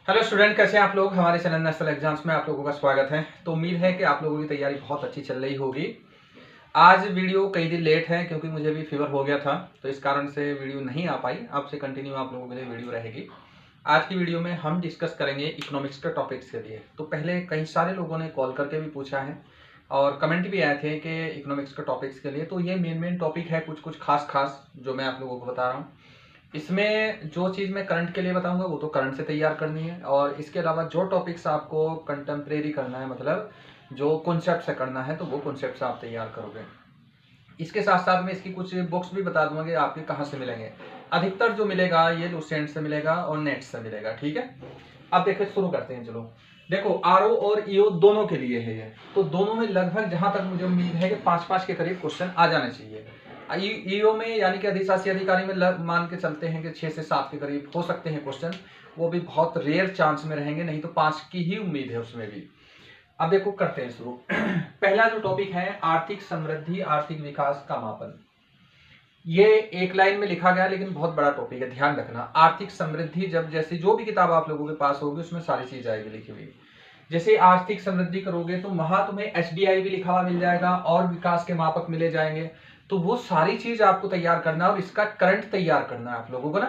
Hello student, कैसे हैं आप लोग। हमारे चैनल नेशनल एग्जाम्स में आप लोगों का स्वागत है। तो उम्मीद है कि आप लोगों की तैयारी बहुत अच्छी चल रही होगी। आज वीडियो कई दिन लेट है क्योंकि मुझे भी फीवर हो गया था, तो इस कारण से वीडियो नहीं आ पाई। अब से कंटिन्यू आप लोगों के लिए वीडियो रहेगी। आज की वीडियो में हम डिस्कस करेंगे इकोनॉमिक्स के टॉपिक्स के लिए। तो पहले कई सारे लोगों ने कॉल करके भी पूछा है और कमेंट भी आए थे कि इकोनॉमिक्स के टॉपिक्स के लिए। तो ये मेन टॉपिक है, कुछ कुछ खास जो मैं आप लोगों को बता रहा हूँ। इसमें जो चीज़ मैं करंट के लिए बताऊंगा वो तो करंट से तैयार करनी है, और इसके अलावा जो टॉपिक्स आपको कंटेम्प्रेरी करना है, मतलब जो कॉन्सेप्ट से करना है, तो वो कॉन्सेप्ट से आप तैयार करोगे। इसके साथ साथ में इसकी कुछ बुक्स भी बता दूंगा कि आपके कहाँ से मिलेंगे। अधिकतर जो मिलेगा ये लुसेंट से मिलेगा और नेट से मिलेगा, ठीक है। अब देखिए शुरू करते हैं। चलो देखो, आरओ और ईओ दोनों के लिए है ये। तो दोनों में लगभग जहां तक मुझे उम्मीद है कि 5-5 के करीब क्वेश्चन आ जाने चाहिए। ईओ में यानी कि अधिशासी अधिकारी में मान के चलते हैं कि 6 से 7 के करीब हो सकते हैं क्वेश्चन। वो भी बहुत रेयर चांस में रहेंगे, नहीं तो 5 की ही उम्मीद है उसमें भी। अब देखो करते हैं शुरू। पहला जो टॉपिक है आर्थिक समृद्धि, आर्थिक विकास का मापन। ये एक लाइन में लिखा गया लेकिन बहुत बड़ा टॉपिक है, ध्यान रखना। आर्थिक समृद्धि, जब जैसे जो भी किताब आप लोगों के पास होगी उसमें सारी चीज आएगी लिखी हुई। जैसे आर्थिक समृद्धि करोगे तो वहां तुम्हें एचडीआई भी लिखा हुआ मिल जाएगा और विकास के मापक मिले जाएंगे। तो वो सारी चीज आपको तैयार करना है और इसका करंट तैयार करना है आप लोगों को ना।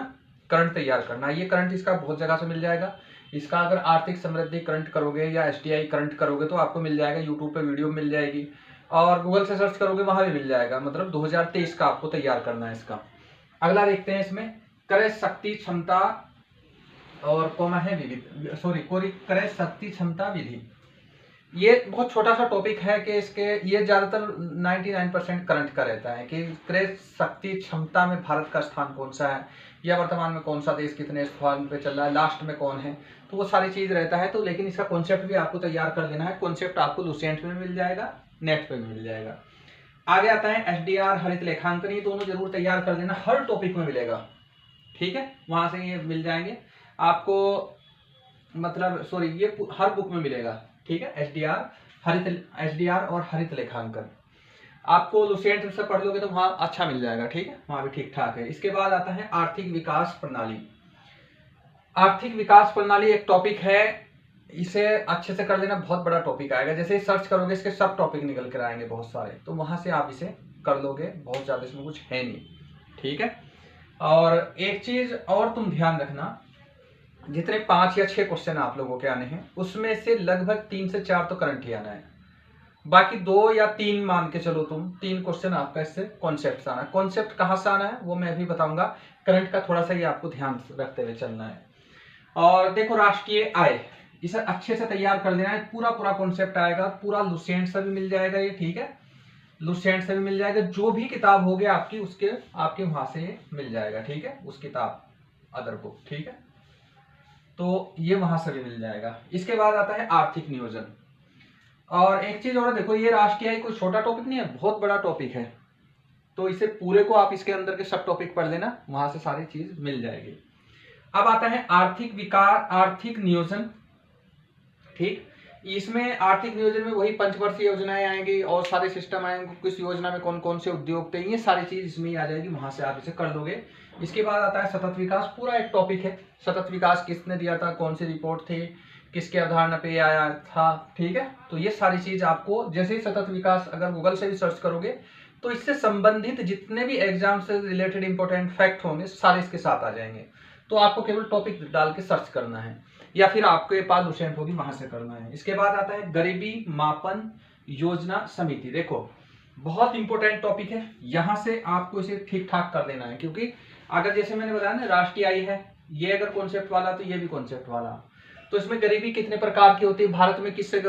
करंट तैयार करना है, ये करंट इसका बहुत जगह से मिल जाएगा। इसका अगर आर्थिक समृद्धि करंट करोगे या एचडीआई करंट करोगे तो आपको मिल जाएगा, यूट्यूब पे वीडियो मिल जाएगी और गूगल से सर्च करोगे वहां भी मिल जाएगा। मतलब 2023 का आपको तैयार करना है इसका। अगला देखते हैं, इसमें क्रय शक्ति क्षमता और कोमा है विधि, सॉरी क्रय शक्ति क्षमता विधि। ये बहुत छोटा सा टॉपिक है कि इसके ये ज्यादातर 99% करंट का रहता है कि क्रय शक्ति क्षमता में भारत का स्थान कौन सा है, या वर्तमान में कौन सा देश कितने स्थान पे चल रहा है, लास्ट में कौन है। तो वो सारी चीज रहता है। तो लेकिन इसका कॉन्सेप्ट भी आपको तैयार कर लेना है। कॉन्सेप्ट आपको लुसेंट में मिल जाएगा, नेट पे भी मिल जाएगा। आगे आता है एसडीआर, हरित लेखांकन। ये दोनों जरूर तैयार कर लेना, हर टॉपिक में मिलेगा, ठीक है। वहां से ये मिल जाएंगे आपको, मतलब सॉरी ये हर बुक में मिलेगा, ठीक है। एसडीआर और हरित लेखांकन आपको लुसेंट से पढ़ लोगे तो वहां अच्छा मिल जाएगा, ठीक है, वहां भी ठीक ठाक है। इसके बाद आता है आर्थिक विकास प्रणाली। आर्थिक विकास प्रणाली एक टॉपिक है, इसे अच्छे से कर लेना, बहुत बड़ा टॉपिक आएगा। जैसे सर्च करोगे इसके सब टॉपिक निकल कर आएंगे बहुत सारे, तो वहां से आप इसे कर लोगे, बहुत ज्यादा इसमें कुछ है नहीं, ठीक है। और एक चीज और तुम ध्यान रखना, जितने 5 या 6 क्वेश्चन आप लोगों के आने हैं उसमें से लगभग 3 से 4 तो करंट ही आना है। बाकी 2 या 3 मान के चलो, तुम 3 क्वेश्चन आपका इससे कॉन्सेप्ट से आना है। कॉन्सेप्ट कहाँ से आना है वो मैं भी बताऊंगा। करंट का थोड़ा सा ये आपको ध्यान रखते हुए चलना है। और देखो राष्ट्रीय आय, इसे अच्छे से तैयार कर लेना है। पूरा पूरा कॉन्सेप्ट आएगा, पूरा लुसेंट से भी मिल जाएगा ये, ठीक है। लुसेंट से भी मिल जाएगा, जो भी किताब होगी आपकी उसके आपके वहां से ये मिल जाएगा, ठीक है। उस किताब अदर बुक, ठीक है, तो ये वहां से भी मिल जाएगा। इसके बाद आता है आर्थिक नियोजन। और एक चीज और देखो, ये राष्ट्रीय कोई छोटा टॉपिक नहीं है, बहुत बड़ा टॉपिक है। तो इसे पूरे को आप इसके अंदर के सब टॉपिक पढ़ लेना, वहां से सारी चीज मिल जाएगी। अब आता है आर्थिक विकास, आर्थिक नियोजन, ठीक। इसमें आर्थिक नियोजन में वही पंचवर्षीय योजनाएं आएंगी और सारे सिस्टम आएंगे, किस योजना में कौन कौन से उद्योग थे, ये सारी चीज इसमें ही आ जाएगी, वहां से आप इसे कर दोगे। इसके बाद आता है सतत विकास, पूरा एक टॉपिक है। सतत विकास किसने दिया था, कौन सी रिपोर्ट थी, किसके अवधारणा पे आया था, ठीक है। तो ये सारी चीज आपको, जैसे ही सतत विकास अगर गूगल से भी सर्च करोगे तो इससे संबंधित जितने भी एग्जाम से रिलेटेड इंपॉर्टेंट फैक्ट होंगे सारे इसके साथ आ जाएंगे। तो आपको केवल टॉपिक डाल के सर्च करना है, या फिर आपके पास लुसेंट होगी वहां से करना है। इसके बाद आता है गरीबी मापन योजना समिति। देखो बहुत इंपॉर्टेंट टॉपिक है, यहां से आपको इसे ठीक ठाक कर देना है। क्योंकि अगर जैसे मैंने बताया ना राष्ट्रीय आय है, ये अगर कॉन्सेप्ट वाला तो ये भी कॉन्सेप्ट वाला। तो इसमें गरीबी कितने प्रकार की होती है, भारत में किससे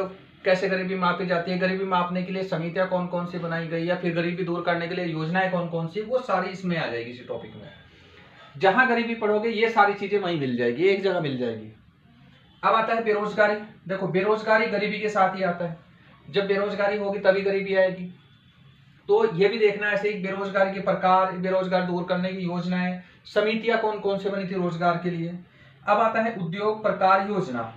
कैसे गरीबी मापी जाती है, गरीबी मापने के लिए समितियां कौन कौन सी बनाई गई, या फिर गरीबी दूर करने के लिए योजनाएं कौन कौन सी, वो सारी इसमें आ जाएगी इसी टॉपिक में। जहां गरीबी पढ़ोगे ये सारी चीजें वहीं मिल जाएगी, एक जगह मिल जाएगी। अब आता है बेरोजगारी। देखो बेरोजगारी गरीबी के साथ ही आता है, जब बेरोजगारी होगी तभी गरीबी आएगी। तो ये भी देखना है ऐसे ही, बेरोजगारी के प्रकार, बेरोजगार दूर करने की योजनाएं, समितियां कौन कौन से बनी थी रोजगार के लिए। अब आता है उद्योग प्रकार योजना।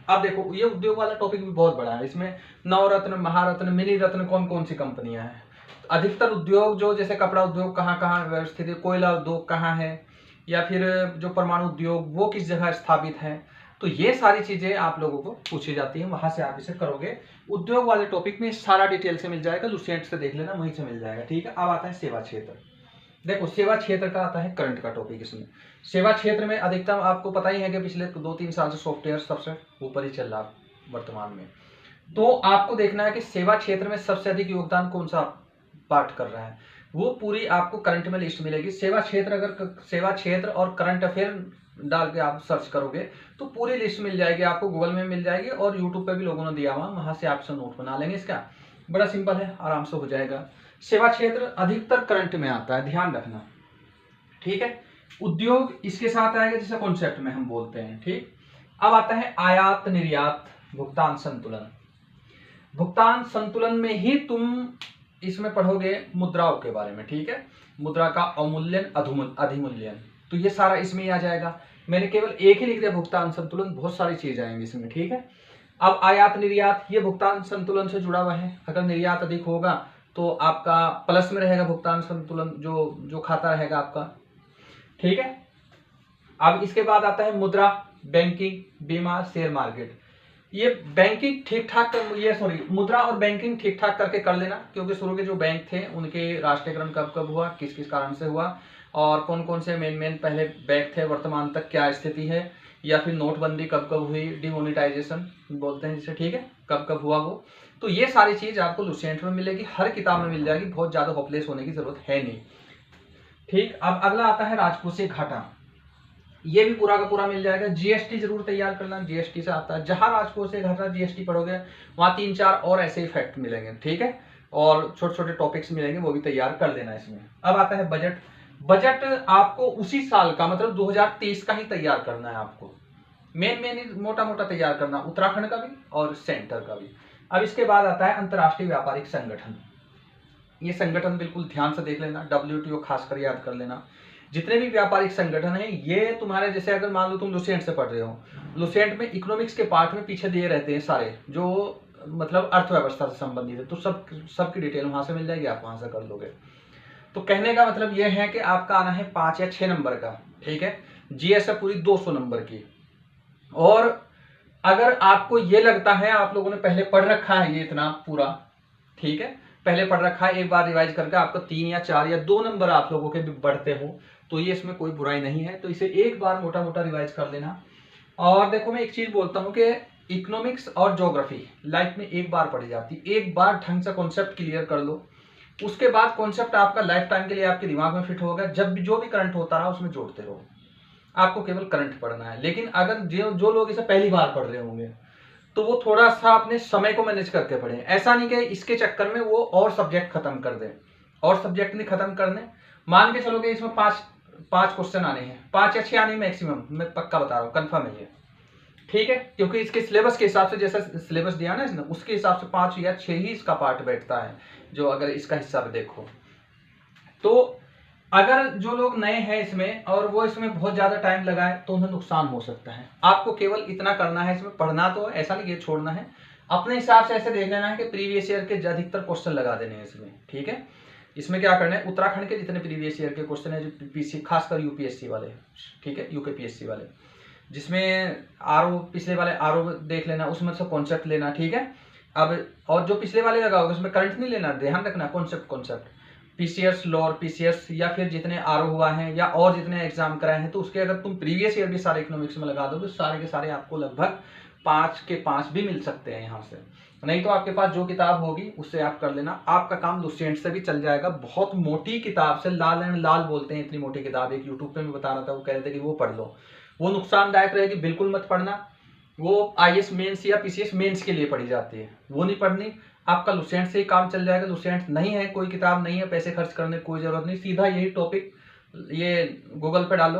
अब देखो ये उद्योग वाला टॉपिक भी बहुत बड़ा है, इसमें नवरत्न, महारत्न, मिनी रत्न कौन कौन सी कंपनियां हैं। अधिकतर उद्योग जो जैसे कपड़ा उद्योग कहाँ कहाँ व्यवस्थित है, कोयला उद्योग कहाँ है, या फिर जो परमाणु उद्योग वो किस जगह स्थापित है। तो ये सारी चीजें आप लोगों को पूछी जाती हैं, वहां से आप इसे करोगे। उद्योग वाले टॉपिक में सारा डिटेल से मिल जाएगा, लुसेंट से देख लेना, वहीं से मिल जाएगा। ठीक है, अब आता है सेवा क्षेत्र। देखो सेवा क्षेत्र का आता है करंट का टॉपिक। इसमें सेवा क्षेत्र में अधिकतम आपको पता ही है कि पिछले 2-3 साल से सॉफ्टवेयर सबसे ऊपर ही चल रहा है वर्तमान में। तो आपको देखना है कि सेवा क्षेत्र में सबसे अधिक योगदान कौन सा पार्ट कर रहा है, वो पूरी आपको करंट में लिस्ट मिलेगी। सेवा क्षेत्र, अगर सेवा क्षेत्र और करंट अफेयर डाल के आप सर्च करोगे तो पूरी लिस्ट मिल जाएगी आपको, गूगल में मिल जाएगी और यूट्यूब पे भी लोगों ने दिया हुआ, वहां से आप नोट बना लेंगे। इसका बड़ा सिंपल है, आराम से हो जाएगा। सेवा क्षेत्र अधिकतर करंट में आता है, ध्यान रखना। ठीक है, उद्योग इसके साथ आएगा जिसे कॉन्सेप्ट में हम बोलते हैं। ठीक, अब आता है आयात निर्यात भुगतान संतुलन। भुगतान संतुलन में ही तुम इसमें पढ़ोगे मुद्राओं के बारे में। ठीक है, मुद्रा का अवमूल्यन अधिमूल्यन, तो ये सारा इसमें ही आ जाएगा। मैंने केवल एक ही लिख दिया भुगतान संतुलन, बहुत सारी चीज आएंगी इसमें। ठीक है, अब आयात निर्यात, ये भुगतान संतुलन से जुड़ा हुआ है। अगर निर्यात अधिक होगा तो आपका प्लस में रहेगा भुगतान संतुलन, जो खाता रहेगा आपका। ठीक है, अब इसके बाद आता है मुद्रा, बैंकिंग, बीमा, शेयर मार्केट। ये बैंकिंग ठीक ठाक मुद्रा और बैंकिंग ठीक ठाक करके कर लेना, क्योंकि शुरू के जो बैंक थे उनके राष्ट्रीयकरण कब कब हुआ, किस किस कारण से हुआ, और कौन कौन से मेन पहले बैंक थे, वर्तमान तक क्या स्थिति है, या फिर नोटबंदी कब कब हुई, डिमोनेटाइजेशन बोलते हैं जिसे। ठीक है, कब कब हुआ वो, तो ये सारी चीज आपको लुसेंट में मिलेगी, हर किताब में मिल जाएगी, बहुत ज्यादा होपलेस होने की जरूरत है नहीं। ठीक, अब अगला आता है राजकोषीय घाटा। ये भी पूरा का पूरा मिल जाएगा। जीएसटी जरूर तैयार करना, जीएसटी से आता है। जहां राजकोषीय घाटा जीएसटी पढ़ोगे वहां 3-4 और ऐसे इफेक्ट मिलेंगे। ठीक है, और छोटे छोटे टॉपिक्स मिलेंगे, वो भी तैयार कर लेना इसमें। अब आता है बजट। बजट आपको उसी साल का, मतलब 2023 का ही तैयार करना है आपको। मेन मोटा मोटा तैयार करना, उत्तराखंड का भी और सेंटर का भी। अब इसके बाद आता है अंतर्राष्ट्रीय व्यापारिक संगठन। ये संगठन बिल्कुल ध्यान से देख लेना, WTO खासकर याद कर लेना। जितने भी व्यापारिक संगठन है ये तुम्हारे, जैसे अगर मान लो तुम लुसेंट से पढ़ रहे हो, लुसेंट में इकोनॉमिक्स के पार्ट में पीछे दिए रहते हैं सारे, जो मतलब अर्थव्यवस्था से संबंधित है, तो सबकी डिटेल वहां से मिल जाएगी, आप वहां से कर लोगे। तो कहने का मतलब ये है कि आपका आना है 5 या 6 नंबर का। ठीक है, जीएस है पूरी 200 नंबर की। और अगर आपको ये लगता है आप लोगों ने पहले पढ़ रखा है ये इतना पूरा, ठीक है, पहले पढ़ रखा है, एक बार रिवाइज करके आपको 3 या 4 या 2 नंबर आप लोगों के भी बढ़ते हो, तो ये इसमें कोई बुराई नहीं है। तो इसे एक बार मोटा मोटा रिवाइज कर लेना। और देखो मैं एक चीज बोलता हूँ कि इकोनॉमिक्स और ज्योग्राफी लाइफ में एक बार पढ़ी जाती, एक बार ढंग से कॉन्सेप्ट क्लियर कर लो, उसके बाद कॉन्सेप्ट आपका लाइफ टाइम के लिए आपके दिमाग में फिट होगा। जब भी जो भी करंट होता रहा उसमें जोड़ते रहो, आपको केवल करंट पढ़ना है। लेकिन अगर जो लोग इसे पहली बार पढ़ रहे होंगे तो वो थोड़ा सा अपने समय को मैनेज करके पढ़े। ऐसा नहीं कि इसके चक्कर में वो और सब्जेक्ट खत्म कर दे, और सब्जेक्ट नहीं खत्म करने। मान के चलोगे इसमें 5 क्वेश्चन आने हैं, 5 या 6 आने मैक्सिमम, मैं पक्का बता रहा हूँ, कंफर्म है ये। ठीक है, क्योंकि इसके सिलेबस के हिसाब से, जैसा सिलेबस दिया ना इसने, उसके हिसाब से 5 या 6 ही इसका पार्ट बैठता है, जो अगर इसका हिस्सा भी देखो तो। अगर जो लोग नए हैं इसमें और वो इसमें बहुत ज्यादा टाइम लगाए तो उन्हें नुकसान हो सकता है। आपको केवल इतना करना है, इसमें पढ़ना तो ऐसा नहीं ये छोड़ना है, अपने हिसाब से ऐसे देख लेना है कि प्रीवियस ईयर के अधिकतर क्वेश्चन लगा देने हैं इसमें। ठीक है, इसमें क्या करना है, उत्तराखंड के जितने प्रीवियस ईयर के क्वेश्चन है, जो पीसी खासकर यूपीएससी वाले, ठीक है, यूकेपीएससी वाले, जिसमें आरओ पिछले वाले आरओ देख लेना, उसमें से कॉन्सेप्ट लेना। ठीक है, अब और जो पिछले वाले लगा होगा उसमें करंट नहीं लेना, ध्यान रखना, कॉन्सेप्ट पीसीएस, लोअर पीसीएस या फिर जितने आरओ हुआ है या और जितने एग्जाम कराए हैं, तो उसके अगर तुम प्रीवियस ईयर भी सारे इकोनॉमिक्स में लगा दो तो सारे के सारे आपको लगभग 5 के 5 भी मिल सकते हैं यहाँ से। नहीं तो आपके पास जो किताब होगी उससे आप कर लेना, आपका काम लुसेंट से भी चल जाएगा। बहुत मोटी किताब से, लाल एंड लाल बोलते हैं इतनी मोटी किताब, एक यूट्यूब पे मैं बता रहा था, वो कह रहे थे कि वो पढ़ लो, वो नुकसानदायक रहेगी, बिल्कुल मत पढ़ना। वो आईएएस मेंस या पीसीएस मेंस के लिए पढ़ी जाती है, वो नहीं पढ़नी। आपका लुसेंट से ही काम चल जाएगा। लुसेंट नहीं है, कोई किताब नहीं है, पैसे खर्च करने की कोई जरूरत नहीं, सीधा यही टॉपिक ये गूगल पे डालो,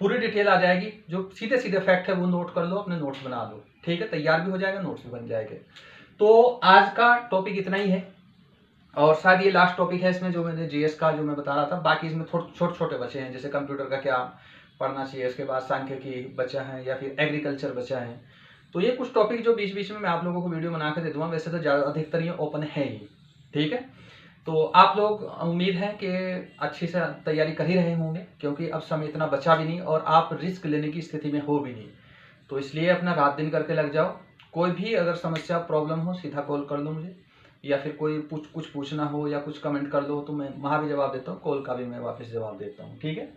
पूरी डिटेल आ जाएगी, जो सीधे सीधे फैक्ट है वो नोट कर लो, अपने नोट्स बना लो। ठीक है, तैयार भी हो जाएगा, नोट्स भी बन जाएंगे। तो आज का टॉपिक इतना ही है, और शायद ये लास्ट टॉपिक है इसमें जो मैंने जीएस का जो मैं बता रहा था। बाकी इसमें छोटे छोटे बचे हैं, जैसे कंप्यूटर का क्या पढ़ना चाहिए, इसके बाद सांख्यिकी बचा है या फिर एग्रीकल्चर बचा है। तो ये कुछ टॉपिक जो बीच बीच में मैं आप लोगों को वीडियो बना के दे दूंगा, वैसे तो ज़्यादा अधिकतर ये ओपन है ही। ठीक है, तो आप लोग उम्मीद है कि अच्छी से तैयारी कर ही रहे होंगे, क्योंकि अब समय इतना बचा भी नहीं और आप रिस्क लेने की स्थिति में हो भी नहीं। तो इसलिए अपना रात दिन करके लग जाओ। कोई भी अगर समस्या प्रॉब्लम हो सीधा कॉल कर लो मुझे, या फिर कोई कुछ पूछना हो या कुछ कमेंट कर दो तो मैं वहाँ भी जवाब देता हूँ, कॉल का भी मैं वापस जवाब देता हूँ, ठीक है।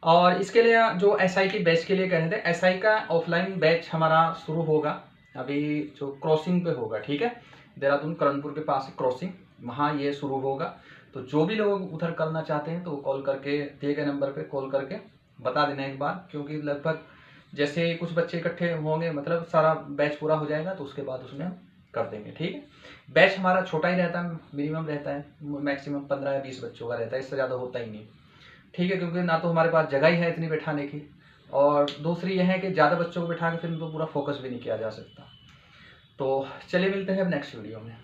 और इसके लिए जो एसआई की बैच के लिए कह रहे थे, एसआई का ऑफलाइन बैच हमारा शुरू होगा अभी, जो क्रॉसिंग पे होगा, ठीक है। देहरादून करणपुर के पास क्रॉसिंग, वहाँ ये शुरू होगा। तो जो भी लोग उधर करना चाहते हैं तो वो कॉल करके, दिए गए नंबर पे कॉल करके बता देना एक बार, क्योंकि लगभग जैसे कुछ बच्चे इकट्ठे होंगे, मतलब सारा बैच पूरा हो जाएगा तो उसके बाद उसमें हम कर देंगे, ठीक है। बैच हमारा छोटा ही रहता है, मिनिमम रहता है, मैक्सिमम 15 या 20 बच्चों का रहता है, इससे ज़्यादा होता ही नहीं, ठीक है। क्योंकि ना तो हमारे पास जगह ही है इतनी बैठाने की, और दूसरी यह है कि ज़्यादा बच्चों को बैठा के फिर उनको पूरा फोकस भी नहीं किया जा सकता। तो चलिए मिलते हैं अब नेक्स्ट वीडियो में।